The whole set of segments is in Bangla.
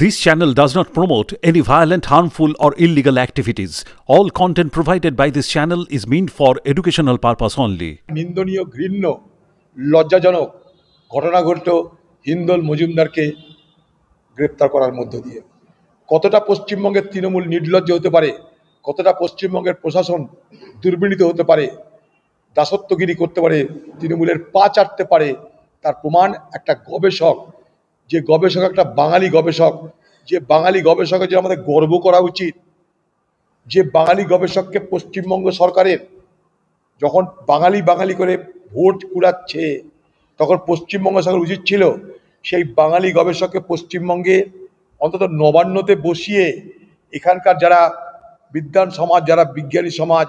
This channel does not promote any violent, harmful, or illegal activities. All content provided by this channel is meant for educational purpose only. নিন্দনীয় ঘৃণ্য লজ্জাজনক ঘটনা ঘটল হিন্দল মজুমদারকে গ্রেপ্তার করার মধ্য দিয়ে। কতটা পশ্চিমবঙ্গের তৃণমূল নির্লজ্জ হতে পারে, কতটা পশ্চিমবঙ্গের প্রশাসন দুর্বিনীত হতে পারে, দাসত্বগিরি করতে পারে, তৃণমূলের পা চাটতে পারে, তার প্রমাণ একটা গবেষক, যে গবেষক একটা বাঙালি গবেষক, যে বাঙালি গবেষকের যে আমাদের গর্ব করা উচিত, যে বাঙালি গবেষককে পশ্চিমবঙ্গ সরকারের যখন বাঙালি বাঙালি করে ভোট কুড়াচ্ছে তখন পশ্চিমবঙ্গ সরকার উচিত ছিল সেই বাঙালি গবেষককে পশ্চিমবঙ্গে অন্তত নবান্নতে বসিয়ে এখানকার যারা বিদ্বান সমাজ, যারা বিজ্ঞানী সমাজ,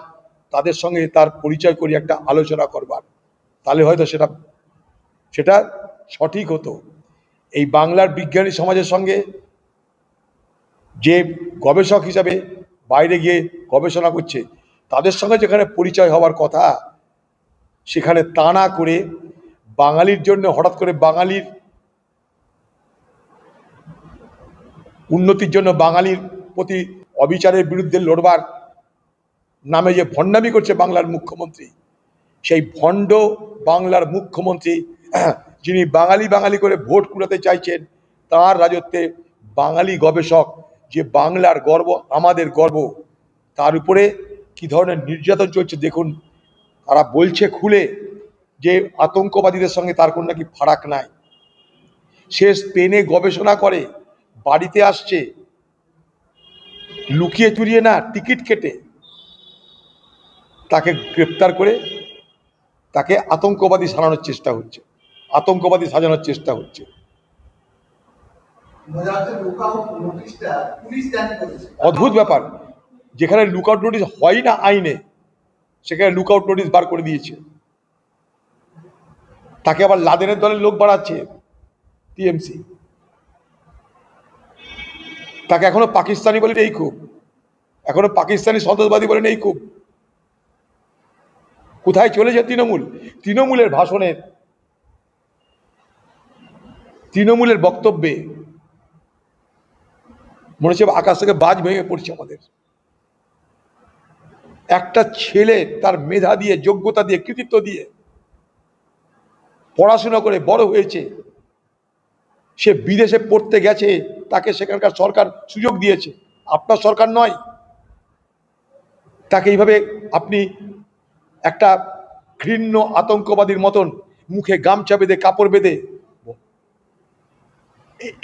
তাদের সঙ্গে তার পরিচয় করি একটা আলোচনা করবার, তাহলে হয়তো সেটা সঠিক হতো। এই বাংলার বিজ্ঞানী সমাজের সঙ্গে যে গবেষক হিসাবে বাইরে গিয়ে গবেষণা করছে তাদের সঙ্গে যেখানে পরিচয় হওয়ার কথা, সেখানে তা না করে বাঙালির জন্য হঠাৎ করে বাঙালির উন্নতির জন্য বাঙালির প্রতি অবিচারের বিরুদ্ধে লড়বার নামে যে ভণ্ডামি করছে বাংলার মুখ্যমন্ত্রী, সেই ভণ্ড বাংলার মুখ্যমন্ত্রী যিনি বাঙালি বাঙালি করে ভোট কুড়াতে চাইছেন, তার রাজত্বে বাঙালি গবেষক, যে বাংলার গর্ব, আমাদের গর্ব, তার উপরে কি ধরনের নির্যাতন চলছে দেখুন। তারা বলছে খুলে যে আতঙ্কবাদীদের সঙ্গে তার কোনো নাকি ফারাক নাই। সে স্পেনে গবেষণা করে, বাড়িতে আসছে লুকিয়ে চুরিয়ে না, টিকিট কেটে তাকে গ্রেপ্তার করে তাকে আতঙ্কবাদী সাজানোর চেষ্টা হচ্ছে, আতঙ্কবাদী সাজানোর চেষ্টা হচ্ছে। অদ্ভুত ব্যাপার, যেখানে লুকআউট নোটিশ হয় না আইনে, সেখানে লুকআউট নোটিশ বার করে দিয়েছে। তাকে আবার লাদেনের দলের লোক বাড়াচ্ছে টিএমসি, তাকে এখনো পাকিস্তানি বলে নেই, খুব এখনো পাকিস্তানি সন্ত্রাসবাদী বলে নেই। খুব কোথায় চলেছে তৃণমূল? তৃণমূলের ভাষণের, তৃণমূলের বক্তব্যে মনে হচ্ছে আকাশ থেকে বাজ ভেঙে পড়ছে আমাদের। একটা ছেলে তার মেধা দিয়ে, যোগ্যতা দিয়ে, কৃতিত্ব দিয়ে পড়াশোনা করে বড় হয়েছে, সে বিদেশে পড়তে গেছে, তাকে সেখানকার সরকার সুযোগ দিয়েছে, আপনার সরকার নয়। তাকে এইভাবে আপনি একটা ঘৃণ্য আতঙ্কবাদীর মতন মুখে গামছা বেঁধে, কাপড় বেঁধে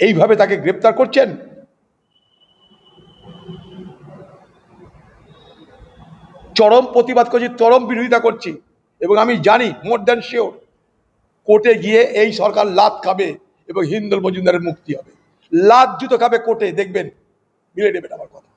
এইভাবে তাকে গ্রেপ্তার করছেন। চরম প্রতিবাদ করছি, চরম বিরোধিতা করছি, এবং আমি জানি মোর দ্যান শিওর কোর্টে গিয়ে এই সরকার লাত খাবে এবং হিন্দল মজুমদারের মুক্তি হবে। লাত জুতো খাবে কোর্টে, দেখবেন, মিলে নেবেন আমার কথা।